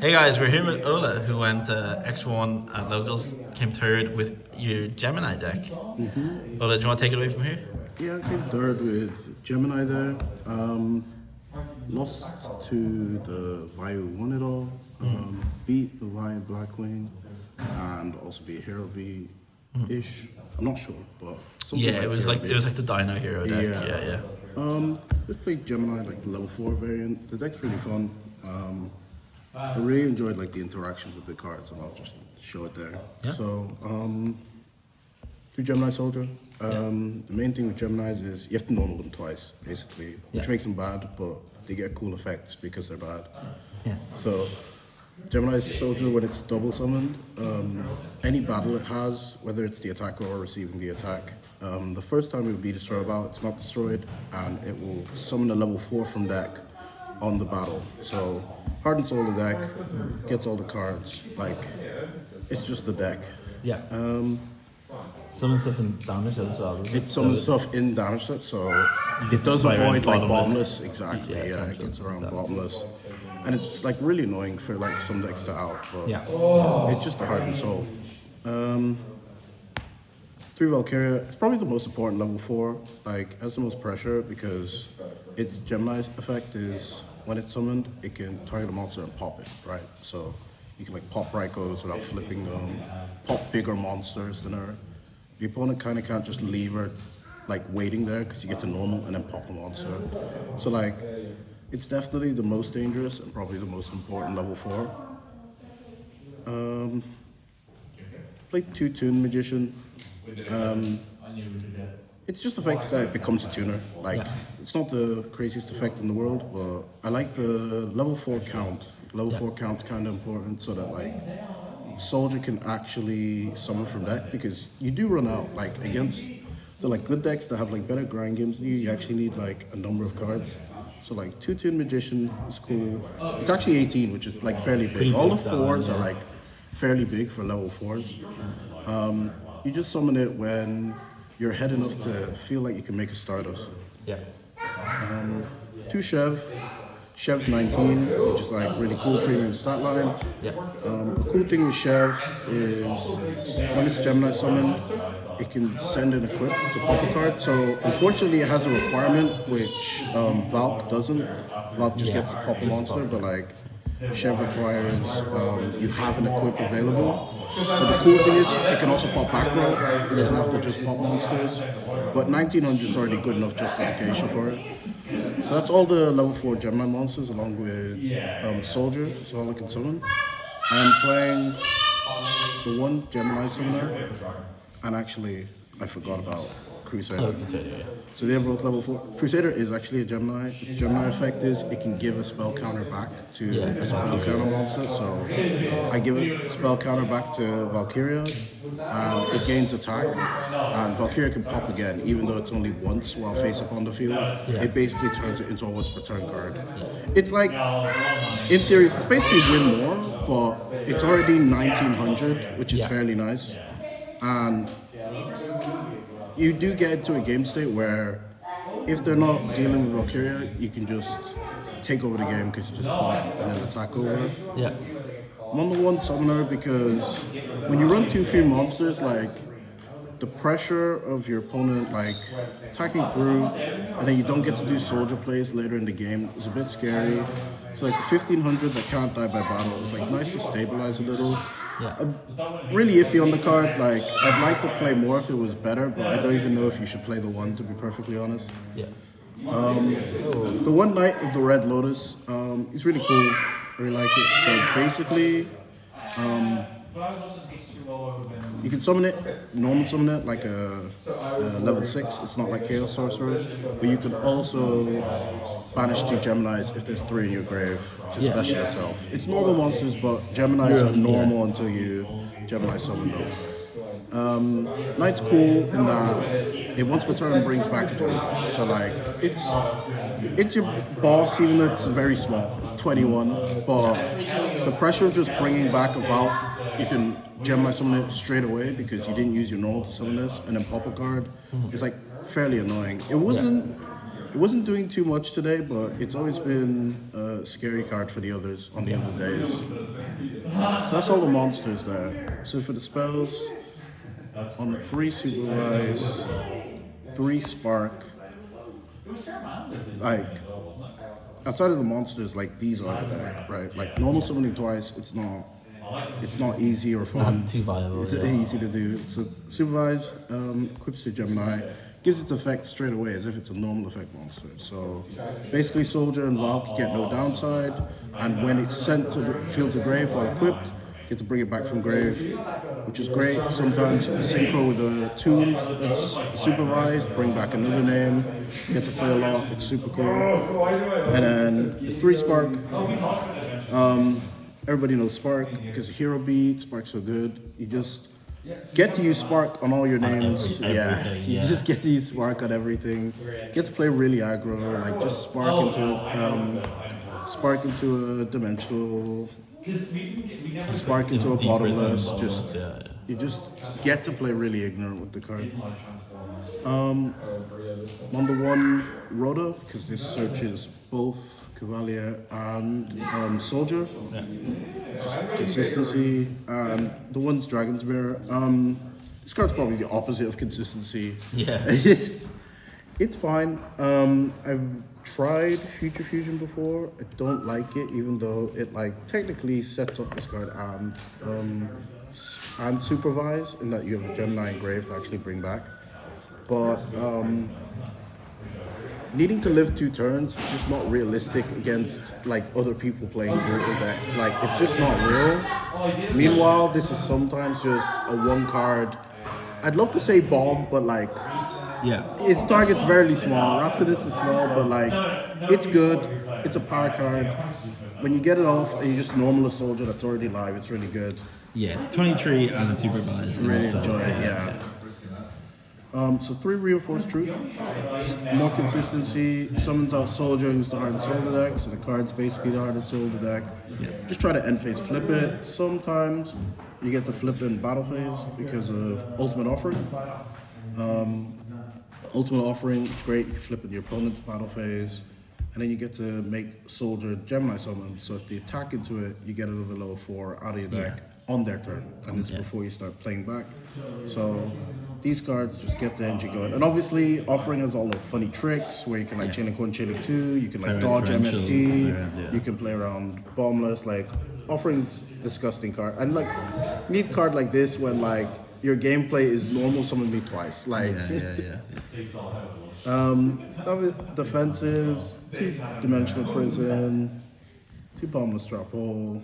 Hey guys, we're here with Ola, who went X1 at Locals, came third with your Gemini deck. Ola, do you want to take it away from here? Yeah, I came third with Gemini there. Lost to the Vayu won it all. Beat the Vayu Blackwing, and also beat Hero B-ish. I'm not sure, but something Yeah, it was Hero like B. it was like the Dino Hero deck. Yeah. Yeah. Just played Gemini, like the level 4 variant. The deck's really fun. I really enjoyed like the interactions with the cards, and I'll just show it there. Yeah. So, two Gemini Soldier. The main thing with Geminis is you have to normal them twice, basically, which Yeah. makes them bad, but they get cool effects because they're bad. Yeah. So, Gemini Soldier, when it's double summoned, any battle it has, whether it's the attacker or receiving the attack, the first time it will be destroyed out, it's not destroyed, and it will summon a level 4 from deck on the battle. So, hardens all the deck, gets all the cards, like, it's just the deck. Yeah. Summon stuff in damage as well. It summons stuff in damage set, so it does play around avoid like bottomless. bottomless, exactly. Yeah, it gets around bottomless, and it's like really annoying for like some decks to out, but Yeah. it's just a hardened soul. 3 Valkyria, it's probably the most important level 4. Like has the most pressure because its Gemini's effect is when it's summoned, it can target a monster and pop it, right? So you can like pop Rykos without flipping them, pop bigger monsters than her. The opponent kind of can't just leave her like waiting there because you get to normal and then pop a monster. So like, it's definitely the most dangerous and probably the most important level 4. Played 2 Toon Magician. It's just the fact that it becomes a tuner. Like, it's not the craziest effect in the world, but I like the level 4 count. Level 4 count's kind of important so that like Soldier can actually summon from deck, because you do run out, like against the like good decks that have like better grind games than you actually need like a number of cards. So like 2 Toon Magician is cool. It's actually 18, which is like fairly big. All the 4s are like fairly big for level 4s. You just summon it when you're ahead enough to feel like you can make a Stardust. Yeah. 2 Chev. Chev's 19, which is like really cool premium stat line. Yeah. Cool thing with Chev is when it's Gemini summon, it can send an equip to pop a card. So unfortunately, it has a requirement which Valk doesn't. Valk just gets to pop a monster, but like Chev requires you have an equip available. But the cool thing is it can also pop back row. It doesn't have to just pop monsters. But 1900 is already good enough justification for it. So that's all the level 4 Gemini monsters along with Soldier, so all I can summon. I'm playing the 1 Gemini summoner, and actually I forgot about Crusader. So they're both level 4. Crusader is actually a Gemini. The Gemini effect is it can give a spell counter back to a spell counter monster. So I give a spell counter back to Valkyria, and it gains attack. And Valkyria can pop again, even though it's only once while face up on the field. It basically turns it into a once per turn card. It's like, in theory, it's basically win more, but it's already 1900, which is fairly nice. And you do get into a game state where if they're not dealing with Valkyria, you can just take over the game because you just pop and then attack over. Yeah. I'm on the 1 summoner because when you run 2 free monsters, like the pressure of your opponent like attacking through and then you don't get to do soldier plays later in the game is a bit scary. So like the 1500 that can't die by battle is like nice to stabilize a little. Yeah. I'm really iffy on the card. Like I'd like to play more if it was better, but I don't even know if you should play the 1, to be perfectly honest. Yeah. The 1 Knight of the Red Lotus, it's really cool. I really like it. So basically, you can summon it, normal summon it like a level 6. It's not like Chaos Sorcerer, but you can also banish 2 Geminis if there's 3 in your grave to special itself. It's normal monsters, but Geminis are normal until you Gemini summon them. Knight's cool in that it once per turn brings back a tool. So like it's your boss, even though it's very small. It's 21, but the pressure of just bringing back a Valk, you can Gemini summon it straight away because you didn't use your normal to summon this, and then pop a card. It's like fairly annoying. It wasn't doing too much today, but it's always been a scary card for the others on the other days. So that's all the monsters there. So for the spells, on the 3 supervise, 3 spark, like outside of the monsters, like these are the deck, right? Like normal summoning twice, it's not easy or fun. Not too viable. It's easy to do. So supervise, equips to Gemini, gives its effect straight away as if it's a normal effect monster. So basically Soldier and Valk get no downside, and when it's sent to the field to grave while equipped, you get to bring it back from grave, which is great. Sometimes synchro with a tune that's supervised, bring back another name, you get to play a lot, it's super cool. And then the 3 spark, everybody knows Spark because Hero Beat, Spark's so good. You just get to use Spark on all your names. You just get to use Spark on everything. Get to play really aggro, like just spark into a dimensional, spark into a bottomless. You just get to play really ignorant with the card. Number 1, Rhoda, because this searches both Cavalier and Soldier. Just consistency. And the one's Dragon's Mirror. This card's probably the opposite of consistency. Yeah. It's fine. I've tried Future Fusion before. I don't like it, even though it like technically sets up this card and supervise in that you have a Gemini engraved to actually bring back. But needing to live 2 turns is just not realistic against like other people playing brutal decks. Like it's just not real. Meanwhile, this is sometimes just a 1 card. I'd love to say bomb, but like its target's very small. Raptidus is small, but like it's good. It's a power card. When you get it off and you just normal a Soldier that's already live, it's really good. Yeah, 23 and a supervised. Really enjoy it, yeah. So 3 Reinforced Truth, just more consistency, summons out Soldier, who's the hardest soul of the deck, so the card's basically the hardest soul of the deck. Just try to end phase flip it. Sometimes you get to flip in battle phase because of Ultimate Offering. Ultimate Offering is great, you can flip in your opponent's battle phase, and then you get to make Soldier Gemini summon, so if they attack into it, you get another level 4 out of your deck on their turn, and it's before you start playing back. So these cards just get the engine going. And obviously, Offering has all the funny tricks where you can like chain link 1, chain link 2, you can like dodge MST, you can play around Bombless. Like, Offering's disgusting card. And like, need card like this when like your gameplay is normal summon me twice. Like, defensives, 2-dimensional prison, 2 Bombless Trap Hole,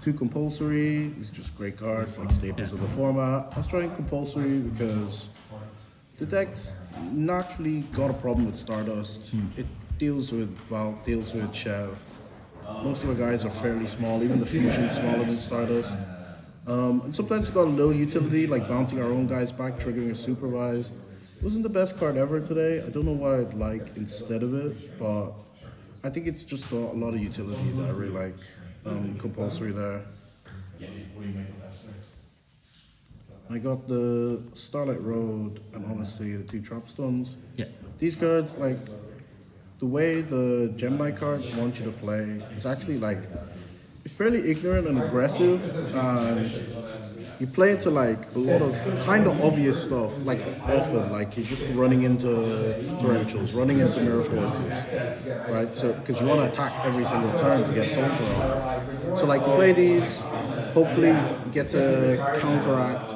2 compulsory. These are just great cards, like staples of the format. I was trying compulsory because the deck's naturally got a problem with Stardust. It deals with Valk, deals with Chev. Most of the guys are fairly small, even the Fusion's smaller than Stardust. And sometimes it's got a low utility, like bouncing our own guys back, triggering a supervise. It wasn't the best card ever today. I don't know what I'd like instead of it, but I think it's just got a lot of utility that I really like. Compulsory there. I got the Starlight Road and honestly the 2 Trapstones. These cards, like the way the Gemini cards want you to play, it's actually like it's fairly ignorant and aggressive, and you play into like a lot of kind of obvious stuff, like often, like you're just running into torrentials, running into mirror forces, right? So, because you want to attack every single turn to get Soldier off. So like you play these, hopefully get to counteract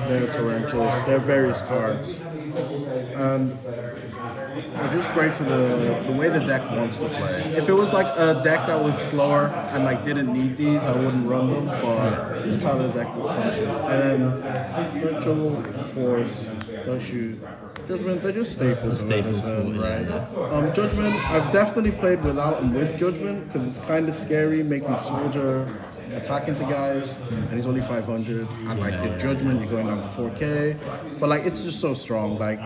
their torrentials, their various cards. And they're just great for the way the deck wants to play. If it was like a deck that was slower and like didn't need these, I wouldn't run them, but that's how the deck functions. And then Virtual Force, Does Shoot, Judgment, they're just staples of Edison, right? Judgment, I've definitely played without and with Judgment because it's kind of scary making Soldier attack into guys, and he's only 500, and like your Judgment, you're going down to 4K, but like it's just so strong. Like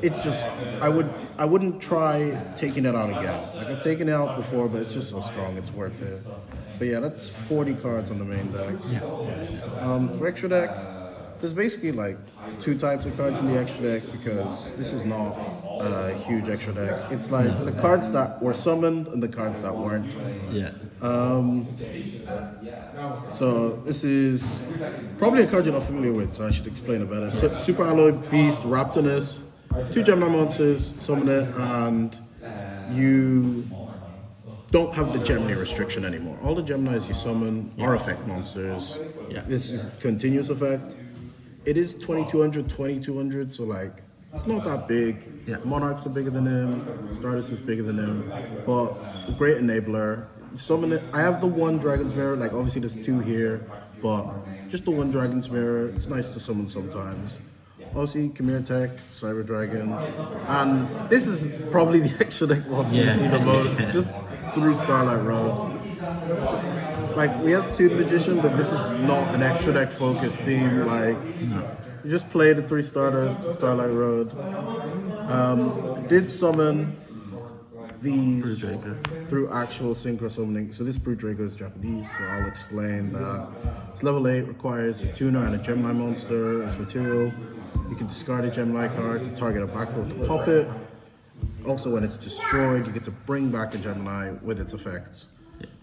it's just I wouldn't try taking it out again. Like I've taken it out before, but it's just so strong, it's worth it. But yeah, that's 40 cards on the main deck. For extra deck, there's basically like 2 types of cards in the extra deck because this is not huge extra deck. It's like the cards that were summoned and the cards that weren't. Yeah. So this is probably a card you're not familiar with, so I should explain it better. Super Alloy Beast, Raptornus, 2 Gemini monsters, summon it, and you don't have the Gemini restriction anymore. All the Geminis you summon are effect monsters. Yeah. This is continuous effect. It is 2200, so like, it's not that big. Yeah. Monarchs are bigger than him, Stardust is bigger than him, but a great enabler. Summon it. I have the 1 Dragon's Mirror, like obviously there's 2 here, but just the 1 Dragon's Mirror, it's nice to summon sometimes. Obviously, Chimera Tech, Cyber Dragon, and this is probably the extra deck monster you see the most, just through Starlight Road. Like, we have 2 Magician, but this is not an extra deck focused theme, like, you just play the 3 Stardust, Starlight Road. Did summon these through actual synchro summoning. So this Brute Draco is Japanese, so I'll explain that. It's level 8, requires a tuner and a Gemini monster as material. You can discard a Gemini card to target a back row to pop it. Also, when it's destroyed, you get to bring back a Gemini with its effects.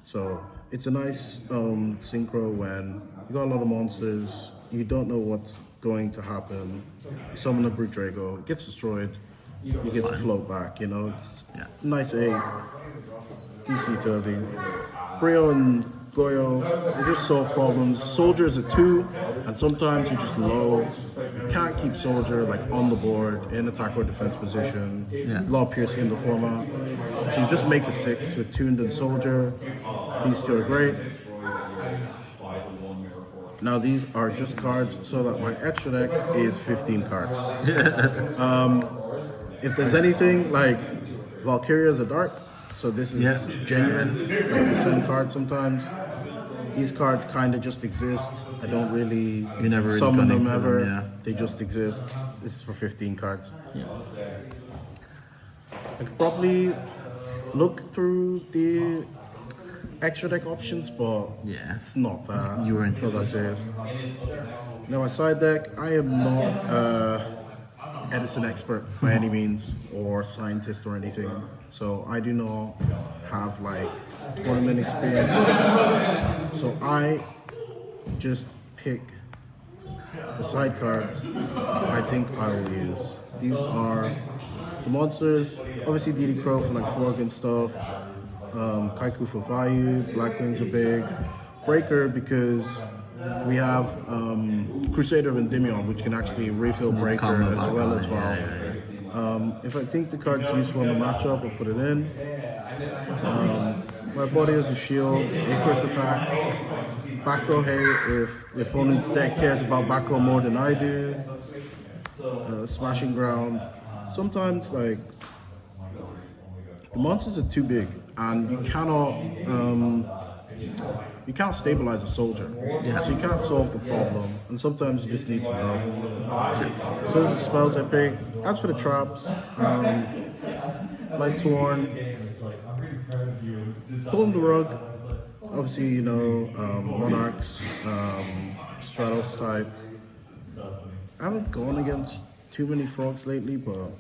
So it's a nice synchro when you got a lot of monsters, you don't know what's going to happen. You summon a Brute Draco, it gets destroyed, you get to float back, you know, it's nice A, DC utility. Brio and Goyo, they just solve problems. Soldier is a 2, and sometimes you're just low. You can't keep Soldier like on the board in attack or defense position. A lot of piercing in the format. So you just make a 6 with Tuned and Soldier. These 2 are great. Now these are just cards so that my extra deck is 15 cards. If there's anything, like Valkyria is a dark, so this is genuine, like we send cards sometimes. These cards kind of just exist. I don't really summon them ever. They just exist. This is for 15 cards. I could probably look through the extra deck options, but it's not that. You were into that serious. Now my side deck, I am not Edison expert by any means, or scientist or anything. So I do not have like tournament experience. So I just pick the side cards I think I will use. These are the monsters. Obviously DD Crow for like Fork and stuff. Kaiku for Vayu. Blackwings are big. Breaker because we have Crusader of Endymion, which can actually refill Breaker as well as well. If I think the card's useful in the matchup, I'll put it in. My body has a shield, Icarus attack, back row hate if the opponent's deck cares about back row more than I do. Smashing ground. Sometimes like the monsters are too big and you cannot stabilize a soldier. So you can't solve the problem, and sometimes you just need some help. So those are the spells I picked. As for the traps, Light Sworn, Pulling the Rug, obviously, you know, Monarchs, Stratos type. I haven't gone against too many frogs lately, but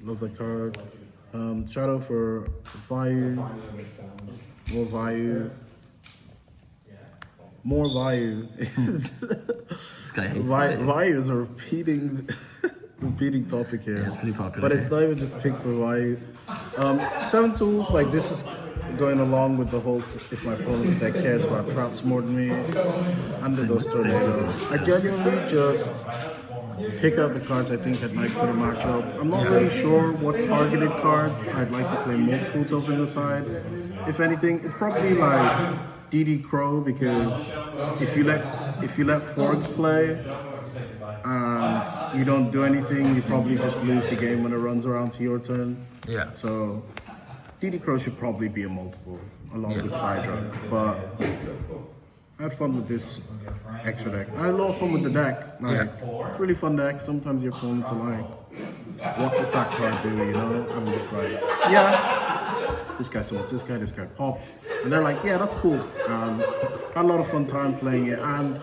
love that card. Shadow for Vayu, more Vayu. More Vayu. This guy hates Vayu is a repeating topic here. Yeah, it's pretty popular. But it's not even just picked for Vayu. 7 tools, like this is going along with the whole if my opponent's deck cares about traps more than me. Under those tornadoes. I genuinely just pick out the cards I think I'd like for the matchup. I'm not really sure what targeted cards I'd like to play multiples of in the side. If anything, it's probably like DD Crow, because if you let Forks play and you don't do anything, you probably just lose the game when it runs around to your turn. So DD Crow should probably be a multiple along with Sidra. But I had fun with this extra deck. I had a lot of fun with the deck. Like, it's a really fun deck. Sometimes your opponents are like, what does that card do, you know? I'm just like, this guy summons this guy pops. And they're like, yeah, that's cool. Had a lot of fun time playing it. And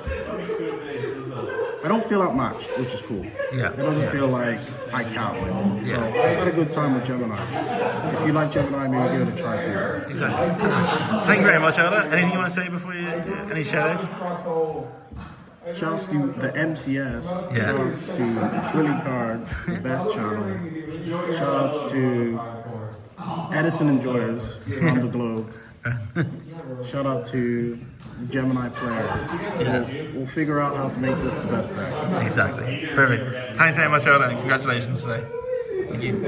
I don't feel outmatched, which is cool. Yeah. It doesn't feel like I can't win. Yeah. So I had a good time with Gemini. If you like Gemini, maybe give it a try too. Exactly. Perfect. Thank you very much, Ola. Anything you want to say before you any shout outs? Shoutouts to the MCS. Yeah. Shoutouts to Drilly Cards, the best channel. Shoutouts to Edison enjoyers around the globe. Shout out to Gemini players. We'll figure out how to make this the best deck. Exactly. Perfect. Thanks very much, Ola, and congratulations today. Thank you.